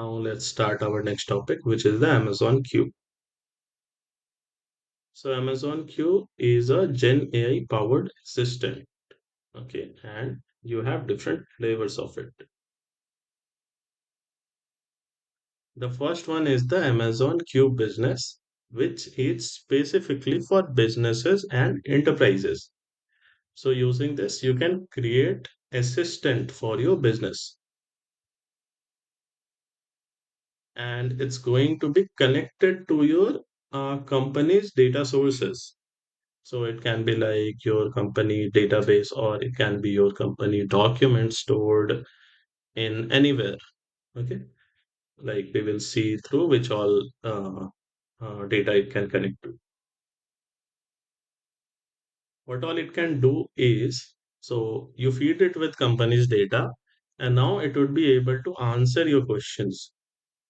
Now let's start our next topic, which is the Amazon Q. So Amazon Q is a Gen AI powered assistant. Okay, and you have different flavors of it. The first one is the Amazon Q Business, which is specifically for businesses and enterprises. So using this, you can create assistant for your business, and it's going to be connected to your company's data sources. So it can be like your company database, or it can be your company document stored in anywhere. Okay. Like we will see through which all data it can connect to. What all it can do is, so you feed it with company's data, and now it would be able to answer your questions.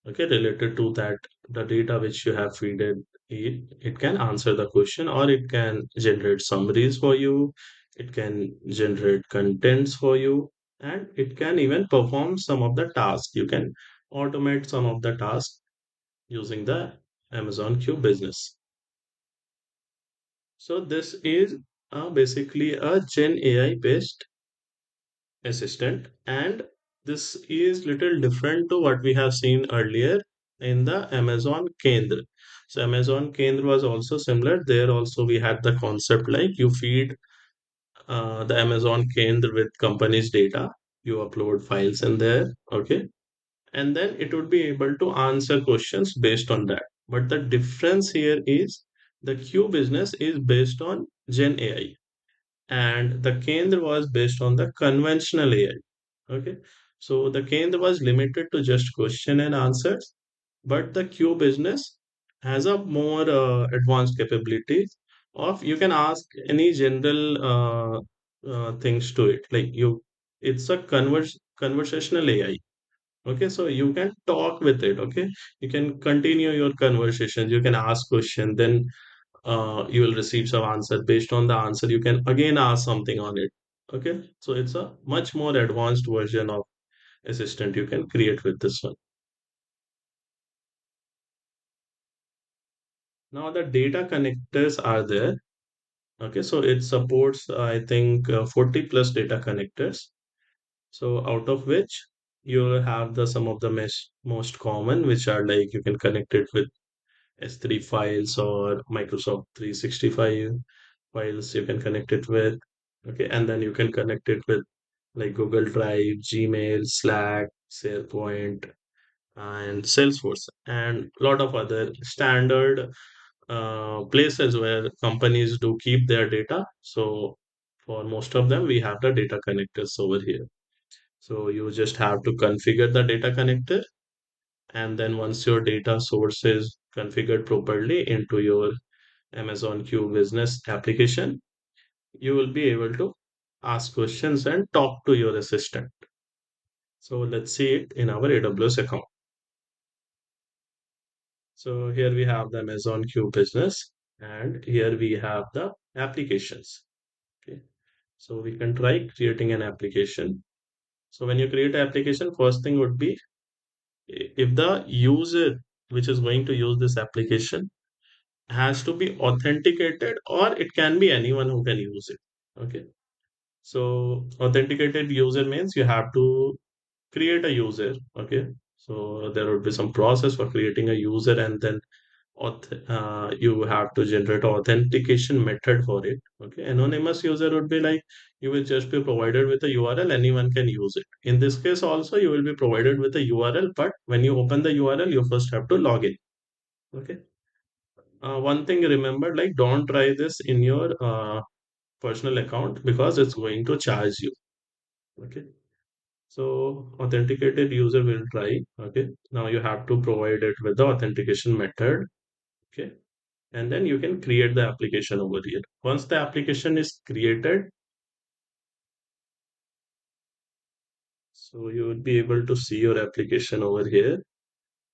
Okay, related to that, the data which you have feed it can answer the question, or it can generate summaries for you, it can generate contents for you, and it can even perform some of the tasks. You can automate some of the tasks using the Amazon Q business. So this is basically a Gen AI based assistant, and this is little different to what we have seen earlier in the Amazon Kendra. So Amazon Kendra was also similar. There also we had the concept like you feed the Amazon Kendra with company's data, you upload files in there, okay, and then it would be able to answer questions based on that. But the difference here is the Q business is based on Gen AI, and the Kendra was based on the conventional AI. Okay, so the Kendra was limited to just question and answers, but the Q business has a more advanced capabilities of you can ask any general things to it. Like you, it's a conversational AI. Okay, so you can talk with it. Okay, you can continue your conversations. You can ask question, then you will receive some answer. Based on the answer, you can again ask something on it. Okay, so it's a much more advanced version of assistant you can create with this one. Now the data connectors are there. Okay, so it supports I think 40 plus data connectors. So out of which you will have the some of the most common, which are like you can connect it with S3 files or Microsoft 365 files you can connect it with. Okay, and then you can connect it with like Google Drive, Gmail, Slack, SharePoint, and Salesforce, and a lot of other standard places where companies do keep their data. So for most of them, we have the data connectors over here. So you just have to configure the data connector, and then once your data source is configured properly into your Amazon Q business application, you will be able to ask questions and talk to your assistant. So let's see it in our AWS account. So here we have the Amazon Q business, and here we have the applications. Okay. So we can try creating an application. So when you create an application, first thing would be if the user which is going to use this application has to be authenticated, or it can be anyone who can use it. Okay. So authenticated user means you have to create a user. Okay. So there would be some process for creating a user, and then you have to generate authentication method for it. Okay, anonymous user would be like you will just be provided with a URL, anyone can use it. In this case also you will be provided with a URL, but when you open the URL you first have to log in. Okay, one thing remember, like don't try this in your personal account because it's going to charge you. Okay, so authenticated user will try. Okay, now you have to provide it with the authentication method. Okay, and then you can create the application over here. Once the application is created, so you will be able to see your application over here.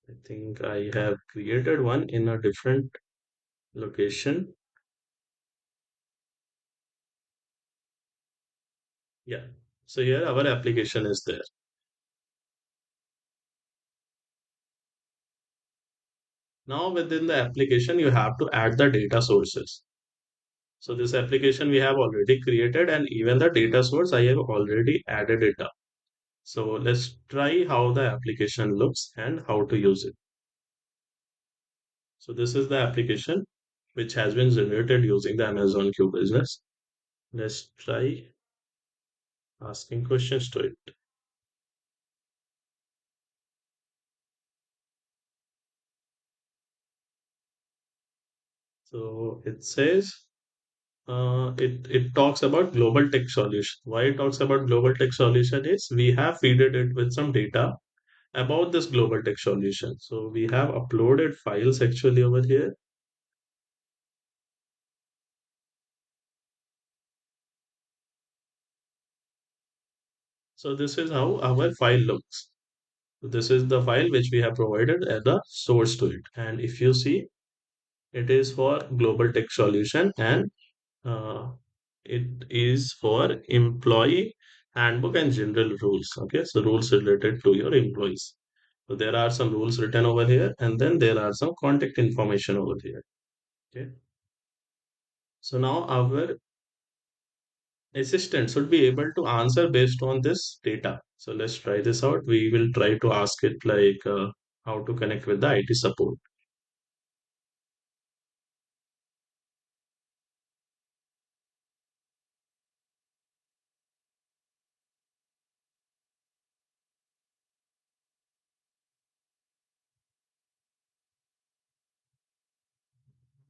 I think I have created one in a different location. Yeah. So here our application is there. Now within the application, you have to add the data sources. So this application we have already created, and even the data source I have already added it up. So let's try how the application looks and how to use it. So this is the application which has been generated using the Amazon Q business. Let's try asking questions to it. So it says it talks about global tech solution. Why it talks about global tech solution is we have feeded it with some data about this global tech solution. So we have uploaded files actually over here. So this is how our file looks. So this is the file which we have provided as the source to it. And if you see, it is for global tech solution, and uh, it is for employee handbook and general rules. Okay, so rules related to your employees. So there are some rules written over here, and then there are some contact information over here. Okay. So now our assistant should be able to answer based on this data. So let's try this out. We will try to ask it like how to connect with the IT support.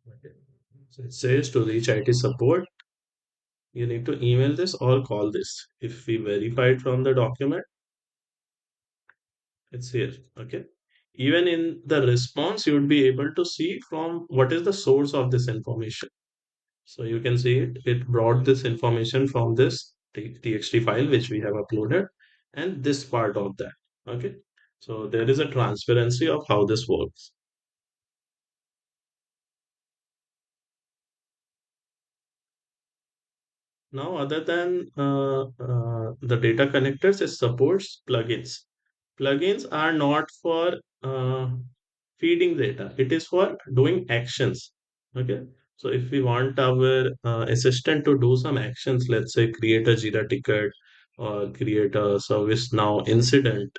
Okay. So it says to reach IT support, you need to email this or call this. If we verify it from the document, it's here. Okay. Even in the response, you would be able to see from what is the source of this information. So you can see it brought this information from this txt file which we have uploaded and this part of that. Okay. So there is a transparency of how this works. Now, other than the data connectors, it supports plugins. Plugins are not for feeding data, it is for doing actions. Okay. So if we want our assistant to do some actions, let's say create a Jira ticket or create a ServiceNow incident,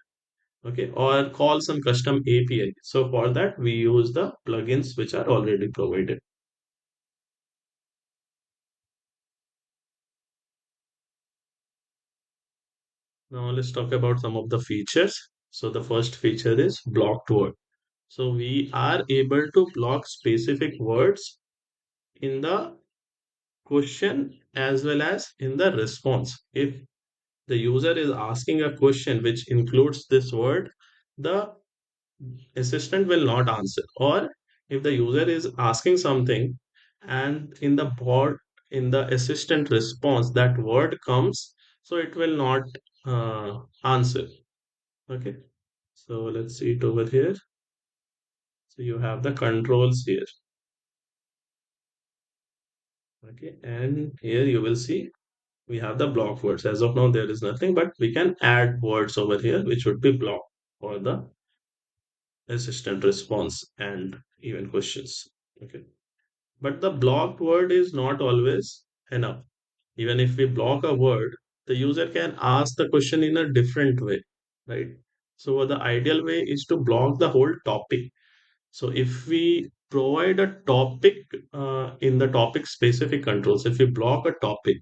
okay, or call some custom API. So for that, we use the plugins which are already provided. Now let's talk about some of the features. So the first feature is blocked word. So we are able to block specific words in the question as well as in the response. If the user is asking a question which includes this word, the assistant will not answer. Or if the user is asking something and in the bot, in the assistant response, that word comes, so it will not answer. Okay. So let's see it over here. So you have the controls here. Okay. And here you will see we have the block words. As of now, there is nothing, but we can add words over here, which would be blocked for the assistant response and even questions. Okay. But the blocked word is not always enough. Even if we block a word, the user can ask the question in a different way, right? So the ideal way is to block the whole topic. So if we provide a topic in the topic specific controls, if we block a topic,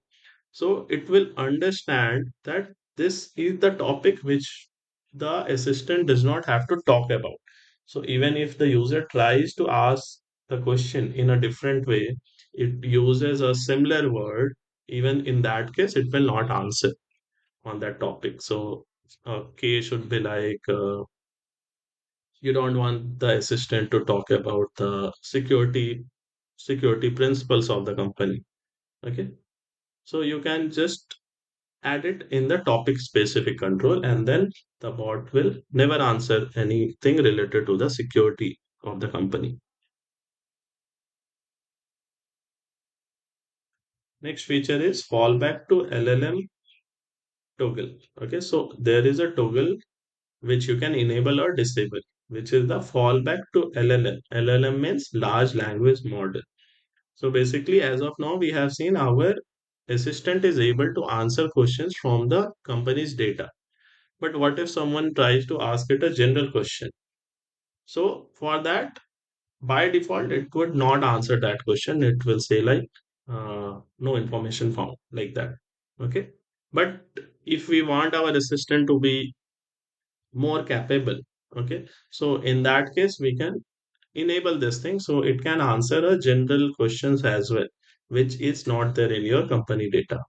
so it will understand that this is the topic which the assistant does not have to talk about. So even if the user tries to ask the question in a different way, it uses a similar word, even in that case, it will not answer on that topic. So K should be like you don't want the assistant to talk about the security principles of the company. Okay. So you can just add it in the topic specific control, and then the bot will never answer anything related to the security of the company. Next feature is fallback to LLM toggle. Okay, so there is a toggle which you can enable or disable. which is the fallback to LLM. LLM means large language model. So basically, as of now, we have seen our assistant is able to answer questions from the company's data. But what if someone tries to ask it a general question? So for that, by default, it would not answer that question. It will say like no information found, like that. Okay. But if we want our assistant to be more capable, okay, so in that case, we can enable this thing so it can answer a general questions as well, which is not there in your company data.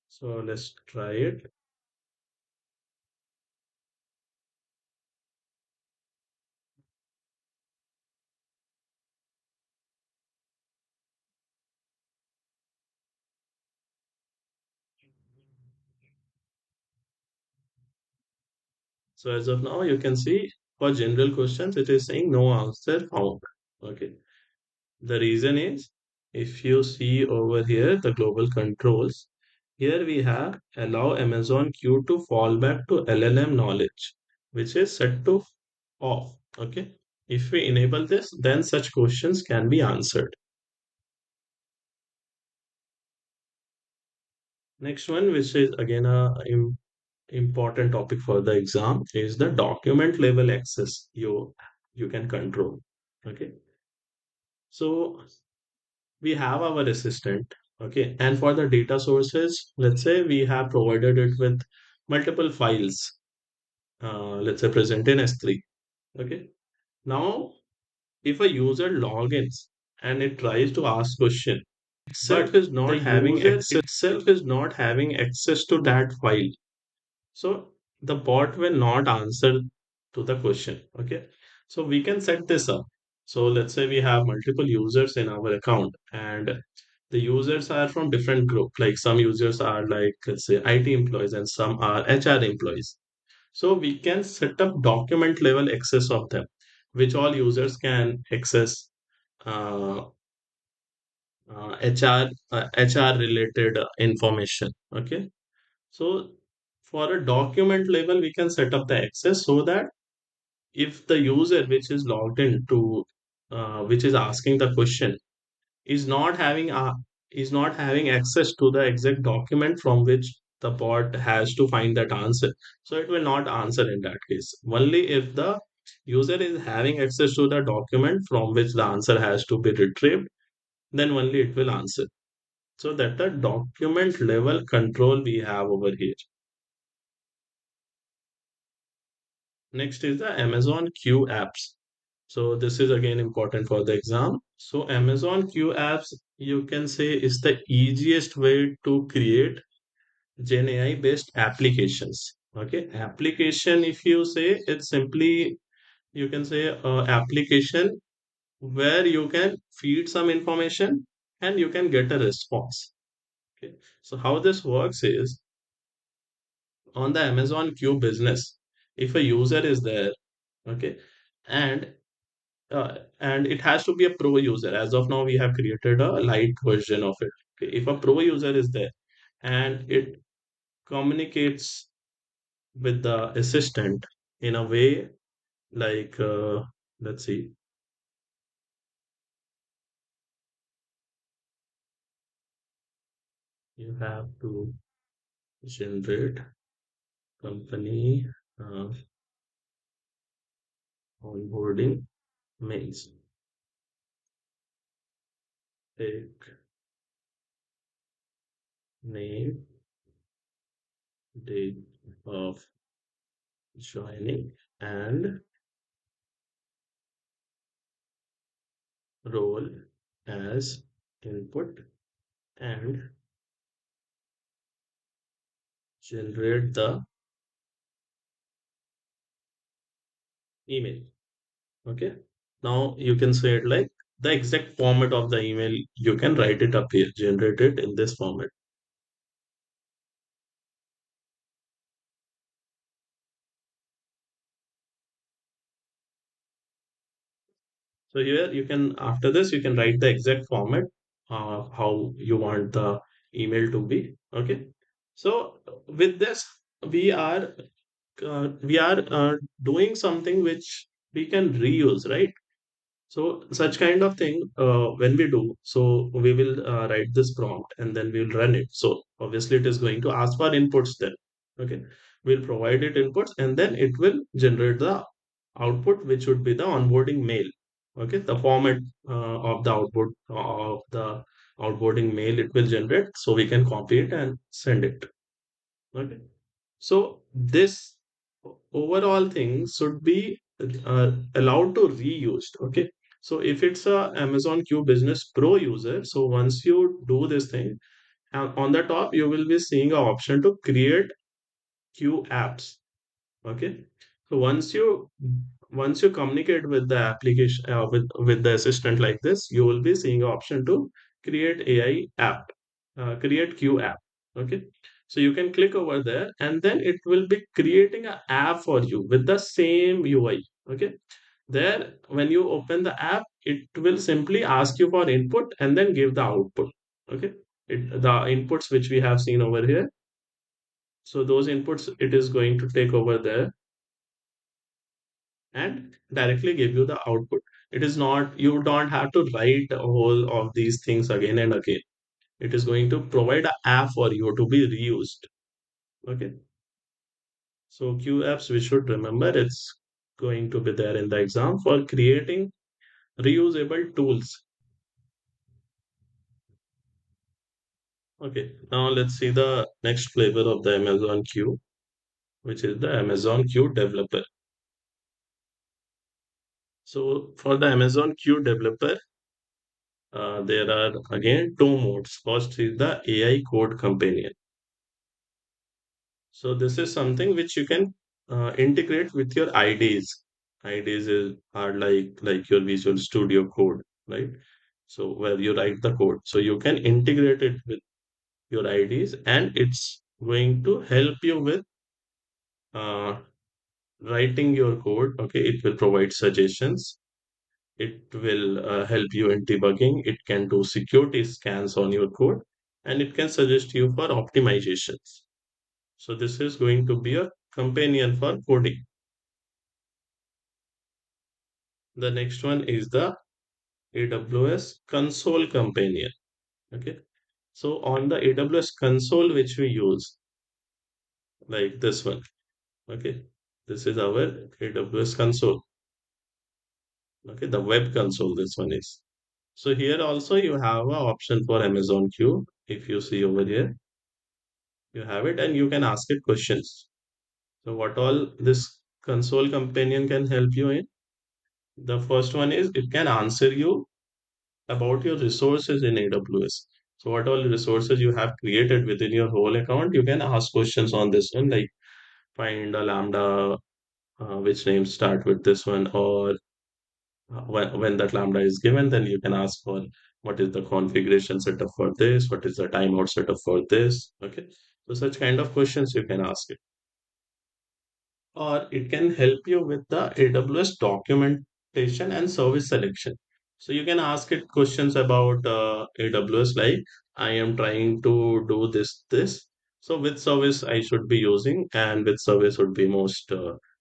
So let's try it. So as of now, you can see for general questions, it is saying no answer found. Okay. The reason is, if you see over here, the global controls, here we have allow Amazon Q to fall back to LLM knowledge, which is set to off. Okay. If we enable this, then such questions can be answered. Next one, which is again a important topic for the exam, is the document level access you can control. Okay. So we have our assistant, okay, and for the data sources, let's say we have provided it with multiple files, let's say present in S3. Okay. Now, if a user logins and it tries to ask question, but the user itself is not having access to that file, so the bot will not answer to the question. Okay. So we can set this up. So let's say we have multiple users in our account, and the users are from different group. Like some users are like, let's say, IT employees and some are HR employees. So we can set up document level access of them, which all users can access uh, HR related information. Okay. So for a document level, we can set up the access so that if the user which is logged in to which is asking the question is not having access to the exact document from which the bot has to find that answer, so it will not answer in that case. Only if the user is having access to the document from which the answer has to be retrieved, then only it will answer. So that the document level control we have over here. Next is the Amazon Q apps. So this is again important for the exam. So Amazon Q apps, you can say, is the easiest way to create Gen AI based applications. Okay, application, if you say, it's simply, you can say, application where you can feed some information and you can get a response. Okay, so how this works is, on the Amazon Q business, if a user is there, okay, and and it has to be a pro user. As of now, we have created a light version of it. Okay, if a pro user is there and it communicates with the assistant in a way like, let's see, you have to generate company uh, onboarding mails, take name, date of joining, and role as input, and generate the email. Okay. Now you can say it like the exact format of the email. You can write it up here, generate it in this format. So here you can, after this, you can write the exact format, how you want the email to be. Okay. So with this, we are we are doing something which we can reuse, right? So such kind of thing, when we do, so we will write this prompt and then we'll run it. So obviously it is going to ask for inputs then. Okay. We'll provide it inputs and then it will generate the output, which would be the onboarding mail. Okay. The format of the output of the outboarding mail it will generate. So we can copy it and send it. Okay. So this overall thing should be allowed to reused. Okay. So if it's a Amazon Q Business Pro user, so once you do this thing, on the top you will be seeing an option to create Q apps. Okay. So once you communicate with the application with the assistant like this, you will be seeing an option to create AI app, create Q app. Okay. So you can click over there and then it will be creating an app for you with the same UI. Okay. There, when you open the app, it will simply ask you for input and then give the output. Okay. The inputs which we have seen over here. So those inputs it is going to take over there and directly give you the output. It is not, you don't have to write all of these things again and again. It is going to provide an app for you to be reused. Okay. So Q apps we should remember it's going to be there in the exam for creating reusable tools. Okay. Now let's see the next flavor of the Amazon Q, which is the Amazon Q developer. So for the Amazon Q developer, there are again two modes. First is the AI code companion. So this is something which you can integrate with your IDs. Are like your Visual Studio Code, right? So where you write the code, so you can integrate it with your IDs, and it's going to help you with uh, writing your code. Okay, it will provide suggestions. It will help you in debugging. It can do security scans on your code, and it can suggest you for optimizations. So this is going to be a companion for coding. The next one is the AWS console companion. Okay. So on the AWS console, which we use, like this one. Okay. This is our AWS console. Okay. The web console, this one is. So here also you have an option for Amazon Q. If you see over here, you have it and you can ask it questions. So what all this console companion can help you in? The first one is it can answer you about your resources in AWS. So what all resources you have created within your whole account, you can ask questions on this one, like find a Lambda, which names start with this one, or when that Lambda is given, then you can ask for what is the configuration setup for this, what is the timeout setup for this. Okay. So such kind of questions you can ask it, or it can help you with the AWS documentation and service selection. So you can ask it questions about AWS, like I am trying to do this. So which service I should be using and which service would be most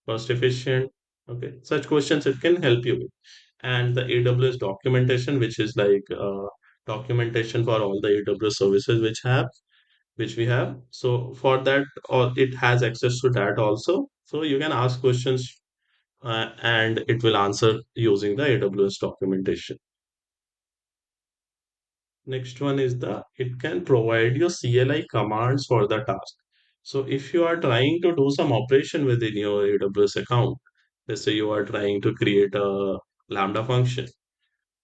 cost efficient. Okay, such questions it can help you with. And the AWS documentation, which is like documentation for all the AWS services which we have. So for that, or it has access to that also. So you can ask questions and it will answer using the AWS documentation. Next one is the it can provide you CLI commands for the task. So if you are trying to do some operation within your AWS account, let's say you are trying to create a Lambda function,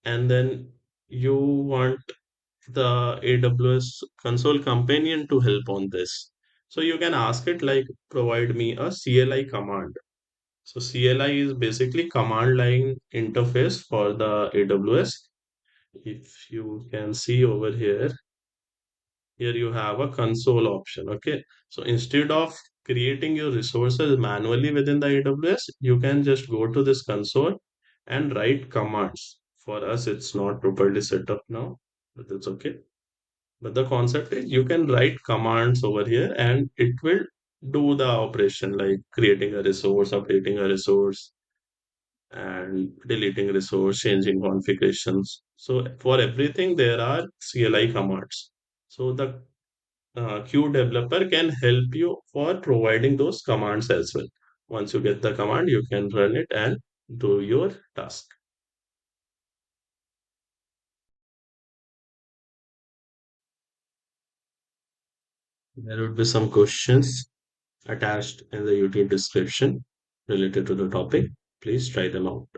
and then you want the AWS console companion to help on this. So you can ask it like provide me a CLI command. So CLI is basically command line interface for the AWS. If you can see over here, here you have a console option. Okay. So instead of creating your resources manually within the AWS, you can just go to this console and write commands. For us, it's not properly set up now, but that's okay. But the concept is you can write commands over here and it will do the operation like creating a resource, updating a resource, and deleting resource, changing configurations. So for everything, there are CLI commands. So the Q developer can help you for providing those commands as well. Once you get the command, you can run it and do your task. There would be some questions attached in the YouTube description related to the topic. Please try them out.